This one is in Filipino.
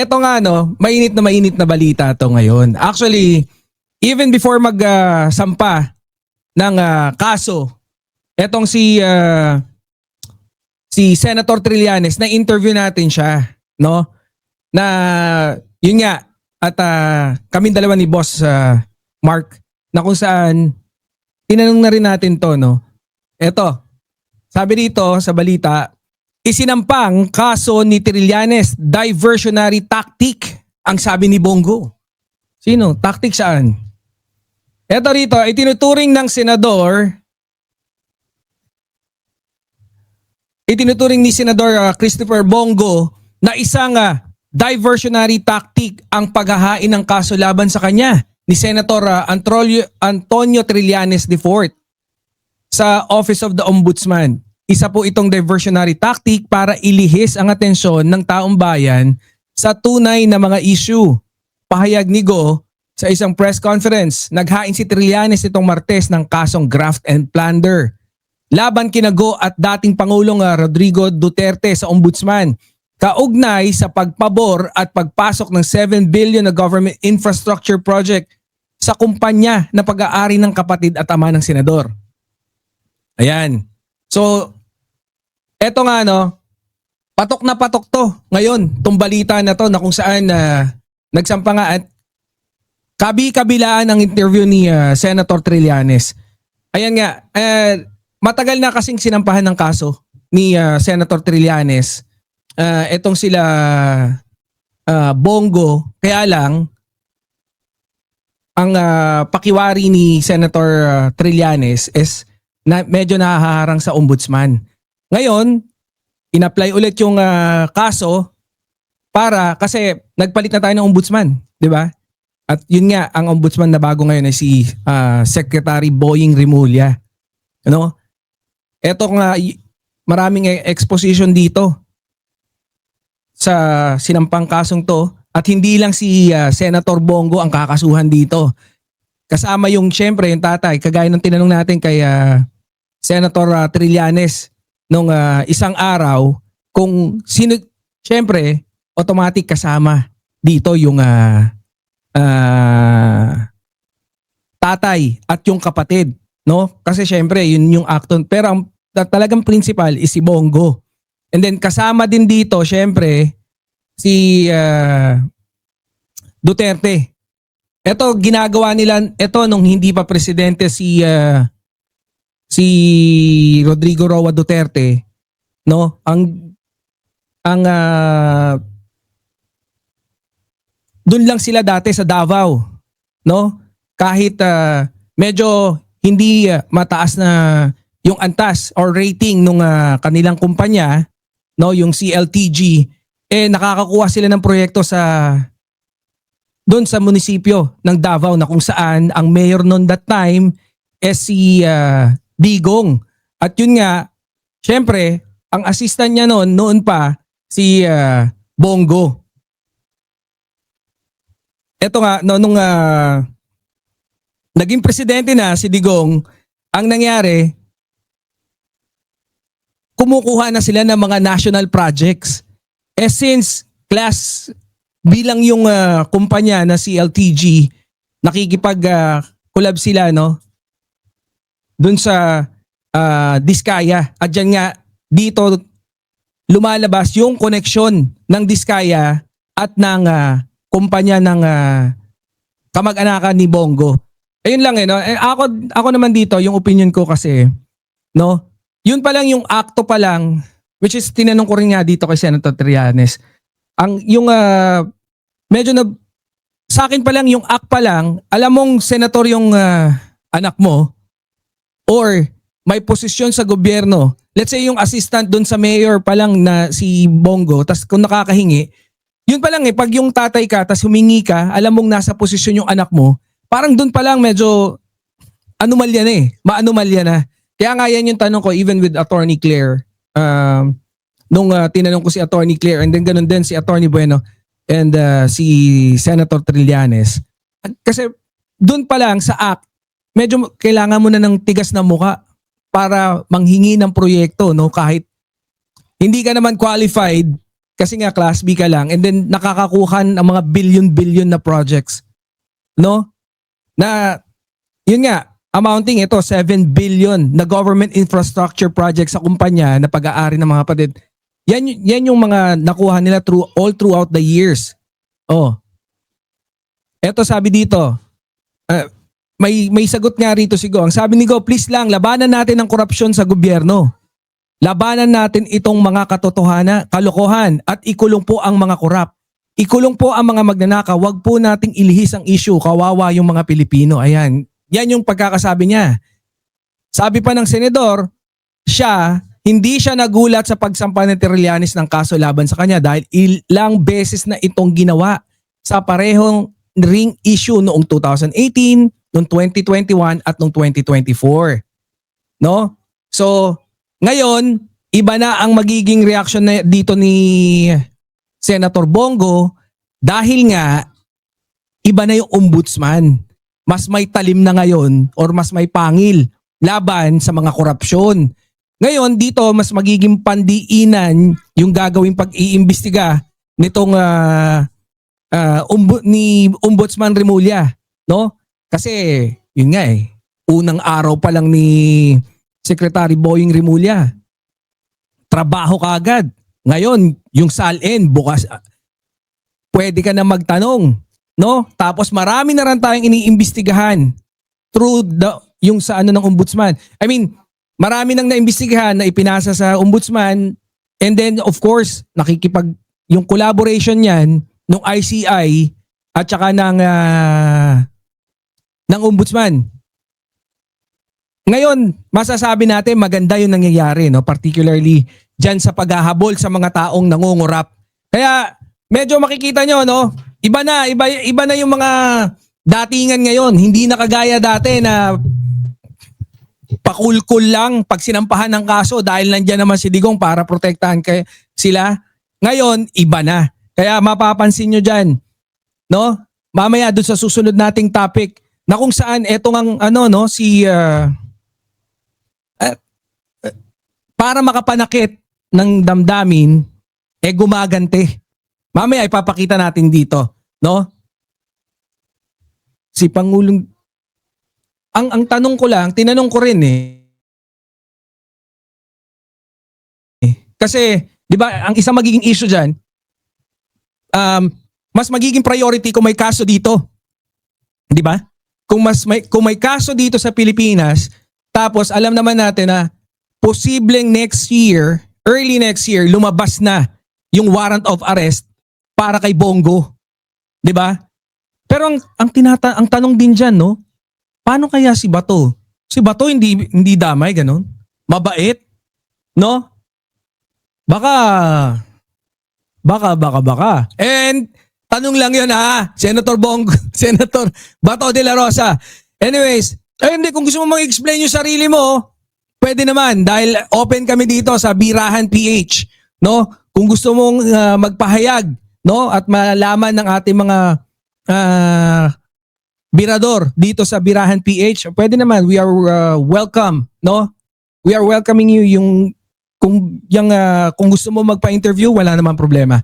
Eto nga no, mainit na balita to ngayon. Actually, even before magsampa ng kaso, etong si Senator Trillanes, na interview natin siya, no? Na yun nga at kaming dalawa ni Boss Mark, na kung saan tinanong na rin natin to, no? Eto, sabi dito sa balita, isinampang kaso ni Trillanes, diversionary tactic, ang sabi ni Bongo. Sino? Tactic saan? Eto rito, itinuturing ng senador, ni Senador Christopher Bongo na isang diversionary tactic ang paghahain ng kaso laban sa kanya ni Senator Antonio Trillanes IV sa Office of the Ombudsman. Isa po itong diversionary tactic para ilihis ang atensyon ng taong bayan sa tunay na mga issue. Pahayag ni Go sa isang press conference, naghain si Trillanes itong Martes ng kasong graft and plunder laban kina Go at dating Pangulong Rodrigo Duterte sa Ombudsman, kaugnay sa pagpabor at pagpasok ng 7 billion na government infrastructure project sa kumpanya na pag-aari ng kapatid at ama ng senador. Ayan. So, eto nga no, patok na patok to ngayon, tong balita na to na kung saan nagsampa nga at kabi-kabilaan ang interview ni Senator Trillanes. Ayan nga, matagal na kasing sinampahan ng kaso ni Senator Trillanes. Etong sila Bongo, kaya lang ang pakiwari ni Senator Trillanes is na medyo nahaharang sa ombudsman. Ngayon, in-apply ulit yung kaso para kasi nagpalit na tayo ng ombudsman, di ba? At yun nga, ang ombudsman na bago ngayon ay si Secretary Boying Rimulya. Ano? Eto nga, maraming exposition dito sa sinampang kasong to at hindi lang si Senator Bongo ang kakasuhan dito. Kasama yung syempre yung tatay, kagaya ng tinanong natin kay Senator Trillanes nung isang araw kung sino, syempre automatic kasama dito yung tatay at yung kapatid, no? Kasi syempre yun yung acton, pero ang talagang principal is si Bongo. And then kasama din dito syempre si Duterte. Ito ginagawa nila ito nung hindi pa presidente si Rodrigo Roa Duterte, no? Ang doon lang sila dati sa Davao, no? Kahit medyo hindi mataas na yung antas or rating nung kanilang kumpanya, no, yung CLTG, nakakakuha sila ng proyekto sa doon sa munisipyo ng Davao na kung saan ang mayor noon that time si Digong. At yun nga, syempre, ang assistant niya noon pa si Bongo. Ito nga, nung naging presidente na si Digong, ang nangyari, kumukuha na sila ng mga national projects. Since bilang yung kumpanya na si LTG, nakikipag-collab sila, no? Dun sa Diskaya. At dyan nga, dito lumalabas yung koneksyon ng Diskaya at ng kumpanya ng kamag-anakan ni Bongo. Ayun lang no. Ako naman dito, yung opinion ko kasi, no? Yun pa lang yung akto pa lang, which is tinanong ko rin nga dito kay Senator Trillanes. Medyo na sa akin pa lang yung act pa lang, alam mong senator yung anak mo or may posisyon sa gobyerno. Let's say yung assistant doon sa mayor pa lang na si Bongo, tas kung nakakahingi, yun pa lang pag yung tatay ka tas humingi ka, alam mong nasa posisyon yung anak mo, parang doon pa lang medyo anomalya na maanumalya na. Kaya nga yan yung tanong ko even with Attorney Claire. Nung tinanong ko si Attorney Claire and then ganun din si Attorney Bueno and si Senator Trillanes. Kasi doon pa lang sa act, medyo kailangan mo na ng tigas na mukha para manghingi ng proyekto, no? Kahit hindi ka naman qualified, kasi nga class B ka lang and then nakakakuha ng mga billion na projects. No? Na yun nga, amounting ito 7 billion na government infrastructure projects sa kumpanya na pag-aari ng mga kapatid. Yan yung mga nakuha nila all throughout the years. Oh. Eto sabi dito, may sagot nga rito si Go. Ang sabi ni Go, please lang, labanan natin ang korupsyon sa gobyerno. Labanan natin itong mga kalokohan at ikulong po ang mga korap. Ikulong po ang mga magnanakaw. Huwag po nating ilihis ang issue. Kawawa yung mga Pilipino. Ayan. Yan yung pagkakasabi niya. Sabi pa ng senador, hindi siya nagulat sa pagsampa ni Trillanes ng kaso laban sa kanya dahil ilang beses na itong ginawa sa parehong ring issue noong 2018, noong 2021 at noong 2024. No? So, ngayon, iba na ang magiging reaction na dito ni Senator Bongo dahil nga iba na yung ombudsman. Mas may talim na ngayon or mas may pangil laban sa mga korupsyon. Ngayon, dito mas magiging pandiinan yung gagawing pag-iimbestiga nitong ni Ombudsman Remulla, no? Kasi yun nga unang araw pa lang ni Secretary Boying Remulla, trabaho kaagad. Ngayon, yung SALN bukas pwede ka na magtanong, no? Tapos marami na rin tayong iniimbestigahan through yung sa ng ombudsman. I mean, marami nang naimbestigahan na ipinasa sa ombudsman and then of course, yung collaboration niyan ng ICI at saka ng ombudsman. Ngayon, masasabi natin maganda yung nangyayari, no? Particularly dyan sa paghahabol sa mga taong nangungurap. Kaya medyo makikita nyo, no? Iba na yung mga datingan ngayon. Hindi na kagaya dati na pakulkul lang pag sinampahan ng kaso dahil nandiyan naman si Digong para protektahan sila. Ngayon, iba na. Kaya mapapansin nyo dyan, no? Mamaya dun sa susunod nating topic na kung saan etong para makapanakit ng damdamin, gumagante. Mamaya ipapakita natin dito, no? Si Pangulong, ang tanong ko lang, tinanong ko rin kasi, di ba, ang isang magiging issue dyan, mas magiging priority kung may kaso dito. Di ba? Kung may kaso dito sa Pilipinas, tapos alam naman natin na posibleng early next year, lumabas na yung warrant of arrest para kay Bongo. 'Di ba? Pero ang tanong din diyan, no? Paano kaya si Bato? Si Bato hindi damay ganun. Mabait, no? Baka. And tanong lang 'yon Senator Bongo, Senator Bato de la Rosa. Anyways, hindi kung gusto mo mag-explain yung sarili mo, pwede naman dahil open kami dito sa Birahan PH, no? Kung gusto mong magpahayag, no, at malaman ng ating mga birador dito sa Birahan PH, pwede naman. We are welcome, no? We are welcoming you kung gusto mo magpa-interview, wala namang problema.